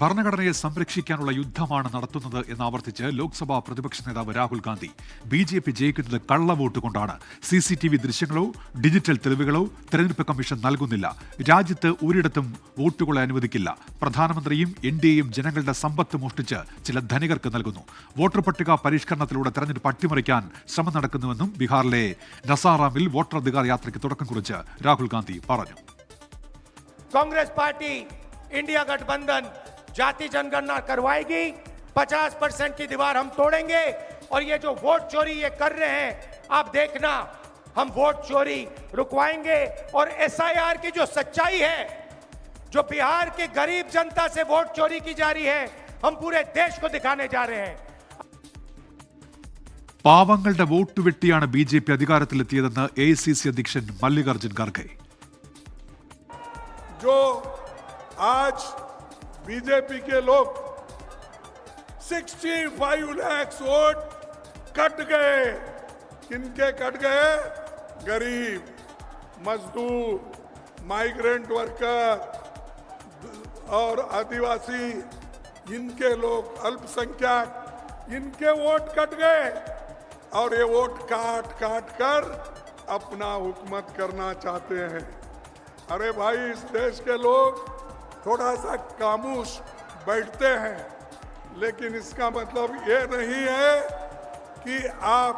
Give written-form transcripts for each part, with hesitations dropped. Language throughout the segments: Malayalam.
ഭരണഘടനയെ സംരക്ഷിക്കാനുള്ള യുദ്ധമാണ് നടത്തുന്നത് എന്നാവർത്തിച്ച് ലോക്സഭാ പ്രതിപക്ഷ നേതാവ് രാഹുൽ ഗാന്ധി. ബി.ജെ.പി. ജയിക്കുന്നത് കള്ളവോട്ട് കൊണ്ടാണ്. CCTV ദൃശ്യങ്ങളോ ഡിജിറ്റൽ തെളിവുകളോ തെരഞ്ഞെടുപ്പ് കമ്മീഷൻ നൽകുന്നില്ല. രാജ്യത്ത് ഒരിടത്തും വോട്ടുകളെ അനുവദിക്കില്ല. പ്രധാനമന്ത്രിയും NDAയും ജനങ്ങളുടെ സമ്പത്ത് മോഷ്ടിച്ച് ചില ധനികർക്ക് നൽകുന്നു. വോട്ടർ പട്ടിക പരിഷ്കരണത്തിലൂടെ തെരഞ്ഞെടുപ്പ് അട്ടിമറിക്കാൻ ശ്രമം നടക്കുന്നുവെന്നും ബീഹാറിലെ നസാറാമിൽ വോട്ടധികാർ യാത്രയ്ക്ക് തുടക്കം കുറിച്ച് രാഹുൽ ഗാന്ധി പറഞ്ഞു. कांग्रेस पार्टी इंडिया गठबंधन जाति जनगणना करवाएगी, 50% की दीवार हम तोड़ेंगे और ये जो वोट चोरी ये कर रहे हैं, आप देखना हम वोट चोरी रुकवाएंगे और SIR की जो सच्चाई है, जो बिहार की गरीब जनता से वोट चोरी की जा रही है, हम पूरे देश को दिखाने जा रहे हैं. പാവങ്ങളുടെ വോട്ട് വെട്ടിയാണ് BJP അധികാരത്തിലെത്തിയതെന്ന് AICC അധ്യക്ഷൻ മല്ലികാർജ്ജുൻ ഖാർഗെ. जो आज बीजेपी के लोग 65 लाख वोट कट गए. किनके कट गए? गरीब, मजदूर, माइग्रेंट वर्कर और आदिवासी, इनके लोग, अल्पसंख्यक, इनके वोट कट गए और ये वोट काट काट कर अपना हुकूमत करना चाहते हैं. अरे भाई, इस देश के लोग थोड़ा सा खामोश बैठते हैं, लेकिन इसका मतलब ये नहीं है कि आप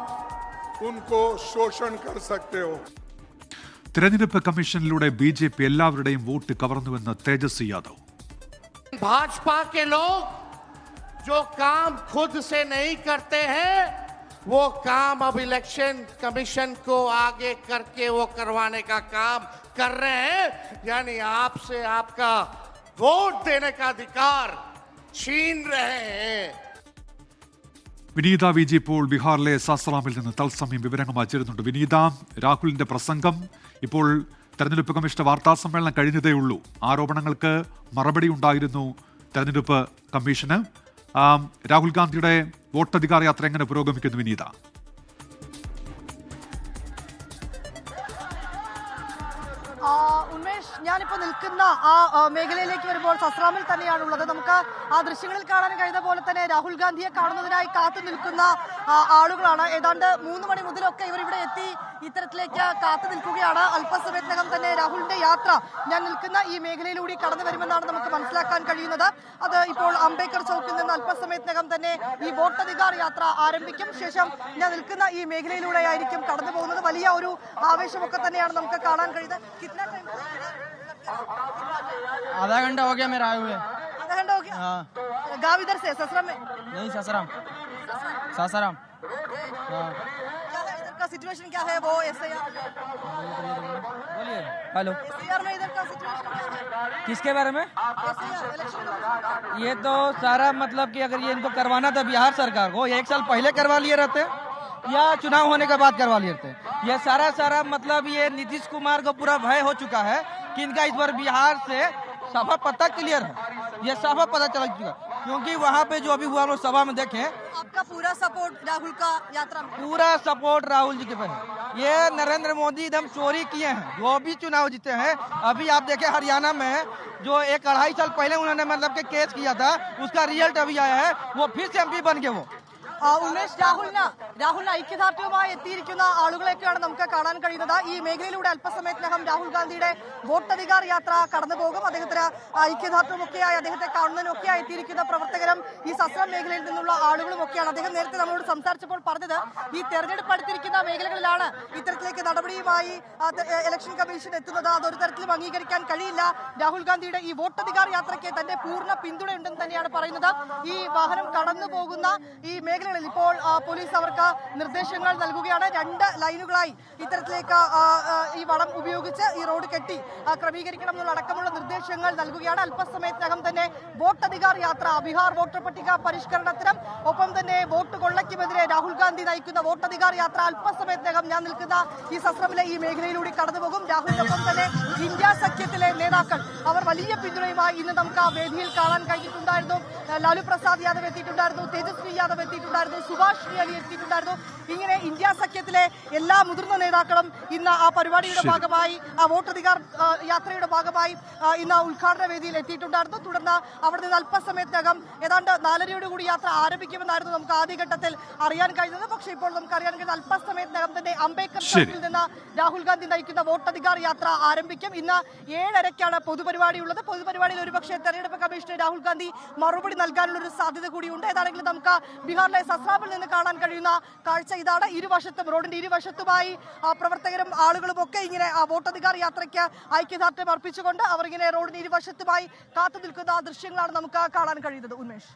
उनको शोषण कर सकते हो. തെരഞ്ഞെടുപ്പ് കമ്മീഷനിലൂടെ BJP എല്ലാവരുടെയും വോട്ട് കവർന്നുവെന്ന് തേജസ്വി യാദവ്. भाजपा के लोग जो काम खुद से नहीं करते हैं, वो काम अब इलेक्शन कमीशन को आगे करके वो करवाने का काम कर रहे हैं. यानी आपसे आपका वोट देने का अधिकार छीन रहे हैं. വിനീത VG ഇപ്പോൾ ബീഹാറിലെ സാസറാമിൽ നിന്ന് തത്സമയം വിവരങ്ങൾ ചേരുന്നുണ്ട്. വിനീത, രാഹുലിന്റെ പ്രസംഗം ഇപ്പോൾ തെരഞ്ഞെടുപ്പ് കമ്മീഷന്റെ വാർത്താ സമ്മേളനം കഴിഞ്ഞതേ ഉള്ളൂ. ആരോപണങ്ങൾക്ക് മറുപടി ഉണ്ടായിരുന്നു തെരഞ്ഞെടുപ്പ് കമ്മീഷന്. രാഹുൽ ഗാന്ധിയുടെ വോട്ടധികാർ യാത്ര എങ്ങനെ പുരോഗമിക്കുന്നു വിനീത? ഉന്മേഷ്, ഞാനിപ്പോൾ നിൽക്കുന്ന ആ മേഖലയിലേക്ക് വരുമ്പോൾ സസ്രാമിൽ തന്നെയാണുള്ളത്. നമുക്ക് ആ ദൃശ്യങ്ങളിൽ കാണാൻ കഴിയുന്ന പോലെ തന്നെ രാഹുൽ ഗാന്ധിയെ കാണുന്നതിനായി കാത്തു നിൽക്കുന്ന ആളുകളാണ്. ഏതാണ്ട് 3 മണി മുതലൊക്കെ ഇവർ ഇവിടെ എത്തി ഇത്തരത്തിലേക്ക് കാത്തു നിൽക്കുകയാണ്. അല്പസമയത്തിനകം തന്നെ രാഹുലിന്റെ യാത്ര ഞാൻ നിൽക്കുന്ന ഈ മേഖലയിലൂടെ കടന്നു വരുമെന്നാണ് നമുക്ക് മനസ്സിലാക്കാൻ കഴിയുന്നത്. അത് ഇപ്പോൾ അംബേദ്കർ ചൗക്കിൽ നിന്ന് അല്പസമയത്തിനകം തന്നെ ഈ വോട്ടധികാർ യാത്ര ആരംഭിക്കും. ശേഷം ഞാൻ നിൽക്കുന്ന ഈ മേഖലയിലൂടെ ആയിരിക്കും കടന്നു പോകുന്നത്. വലിയ ഒരു ആവേശമൊക്കെ തന്നെയാണ് നമുക്ക് കാണാൻ കഴിയുന്നത്. आधा घंटा हो गया मेरा आए हुए. आधा घंटा हो गया. हाँ. गाँव इधर से ससराम में? नहीं, सासाराम. सासाराम. हाँ. क्या है इधर का सिचुएशन, क्या है वो SIR? बोलिए. हेलो. SIR में इधर का सिचुएशन क्या है? किसके बारे में? SIR election. ये तो सारा मतलब कि अगर ये इनको करवाना था बिहार सरकार को, 1 साल पहले करवा लिए रहते या चुनाव होने के बाद करवा लिए रहते. ये सारा मतलब ये नीतीश कुमार को पूरा भय हो चुका है कि इनका इस बार बिहार से सभा पता क्लियर है. ये सभा पता चल चुका, क्योंकि वहाँ पे जो अभी हुआ हम लोग सभा में देखें, आपका पूरा सपोर्ट राहुल का यात्रा में? पूरा सपोर्ट राहुल जी के पे है. ये नरेंद्र मोदी एकदम चोरी किए हैं जो भी चुनाव जीते हैं. अभी आप देखें हरियाणा में जो 1-2.5 साल पहले उन्होंने मतलब के केस किया था, उसका रिजल्ट अभी आया है. वो फिर से MP बन गए. वो ഉമേഷ്, രാഹുലിന് ഐക്യദാർഢ്യവുമായി എത്തിയിരിക്കുന്ന ആളുകളെയൊക്കെയാണ് നമുക്ക് കാണാൻ കഴിയുന്നത്. ഈ മേഖലയിലൂടെ അല്പസമയത്തിനകം രാഹുൽ ഗാന്ധിയുടെ വോട്ടധികാർ യാത്ര കടന്നു പോകും. അദ്ദേഹത്തിന് ഐക്യദാർഢ്യമൊക്കെയായി അദ്ദേഹത്തെ കാണുന്നതിനൊക്കെയായി എത്തിയിരിക്കുന്ന പ്രവർത്തകരും ഈ സസ്രം മേഖലയിൽ നിന്നുള്ള ആളുകളും ഒക്കെയാണ്. അദ്ദേഹം നേരത്തെ നമ്മളോട് സംസാരിച്ചപ്പോൾ പറഞ്ഞത് ഈ തെരഞ്ഞെടുപ്പ് അടുത്തിരിക്കുന്ന മേഖലകളിലാണ് ഇത്തരത്തിലേക്ക് നടപടിയുമായി ഇലക്ഷൻ കമ്മീഷൻ എത്തുന്നത്. അതൊരു തരത്തിലും അംഗീകരിക്കാൻ കഴിയില്ല. രാഹുൽ ഗാന്ധിയുടെ ഈ വോട്ടധികാർ യാത്രയ്ക്ക് തന്റെ പൂർണ്ണ പിന്തുണയുണ്ടെന്ന് തന്നെയാണ് പറയുന്നത്. ഈ വാഹനം കടന്നു പോകുന്ന ഈ മേഖലകളിൽ ഇപ്പോൾ പോലീസ് അവർക്ക് നിർദ്ദേശങ്ങൾ നൽകുകയാണ്. 2 ലൈനുകളായി ഇത്തരത്തിലേക്ക് ഈ വളം ഉപയോഗിച്ച് ഈ റോഡ് കെട്ടി ക്രമീകരിക്കണം എന്നുള്ള അടക്കമുള്ള നിർദ്ദേശങ്ങൾ നൽകുകയാണ്. അല്പസമയത്തിനകം തന്നെ വോട്ടധികാർ യാത്ര, ബീഹാർ വോട്ടർ പട്ടിക പരിഷ്കരണത്തിനും ഒപ്പം തന്നെ വോട്ട് കൊള്ളയ്ക്കുമെതിരെ രാഹുൽ ഗാന്ധി നയിക്കുന്ന വോട്ടധികാർ യാത്ര അല്പസമയത്തിനകം ഞാൻ നിൽക്കുന്ന ഈ സസ്രമിലെ ഈ മേഖലയിലൂടെ കടന്നുപോകും. രാഹുലിനൊപ്പം തന്നെ ഇന്ത്യ സഖ്യത്തിലെ നേതാക്കൾ അവർ വലിയ പിന്തുണയുമായി ഇന്ന് നമുക്ക് ആ വേദിയിൽ കാണാൻ കഴിഞ്ഞിട്ടുണ്ടായിരുന്നു. ലാലു പ്രസാദ് യാദവ് എത്തിയിട്ടുണ്ടായിരുന്നു, തേജസ്വി യാദവ് എത്തിയിട്ടുണ്ടായിരുന്നു, സുഭാഷ് അലി എത്തിയിട്ടുണ്ടായിരുന്നു. ഇങ്ങനെ ഇന്ത്യ സഖ്യത്തിലെ എല്ലാ മുതിർന്ന നേതാക്കളും ഇന്ന് ആ പരിപാടിയുടെ ഭാഗമായി, ആ വോട്ടധികാർ യാത്രയുടെ ഭാഗമായി ഇന്ന് ഉദ്ഘാടന വേദിയിൽ എത്തിയിട്ടുണ്ടായിരുന്നു. തുടർന്ന് അവിടെ നിന്ന് അല്പസമയത്തിനകം ഏതാണ്ട് 4:30 കൂടി യാത്ര ആരംഭിക്കുമെന്നായിരുന്നു നമുക്ക് ആദ്യഘട്ടത്തിൽ അറിയാൻ കഴിഞ്ഞത്. പക്ഷേ ഇപ്പോൾ നമുക്ക് അറിയാൻ കഴിയുന്ന അല്പസമയത്തിനകം തന്നെ അംബേദ്കർ ചൗക്കിൽ നിന്ന് രാഹുൽ ഗാന്ധി നയിക്കുന്ന വോട്ടധികാർ യാത്ര ആരംഭിക്കും. ഇന്ന് 7:30 പൊതുപരിപാടി ഉള്ളത്. പൊതുപരിപാടിയിൽ ഒരുപക്ഷെ തെരഞ്ഞെടുപ്പ് കമ്മീഷന് രാഹുൽ ഗാന്ധി മറുപടി നൽകാനുള്ള ഒരു സാധ്യത കൂടിയുണ്ട്. ഏതാണെങ്കിലും നമുക്ക് ബീഹാറിലെ സസ്രാബിൽ നിന്ന് കാണാൻ കഴിയുന്ന കാഴ്ച ഇതാണ്. ഇരുവശത്തും, റോഡിന്റെ ഇരുവശത്തുമായി പ്രവർത്തകരും ആളുകളും ഒക്കെ ഇങ്ങനെ വോട്ടധികാർ യാത്രയ്ക്ക് ഐക്യദാർഢ്യം അർപ്പിച്ചുകൊണ്ട് അവർ ഇങ്ങനെ റോഡിന് ഇരുവശത്തുമായി കാത്തു നിൽക്കുന്ന ദൃശ്യങ്ങളാണ് നമുക്ക് കാണാൻ കഴിയുന്നത്. ഉന്മേഷ്.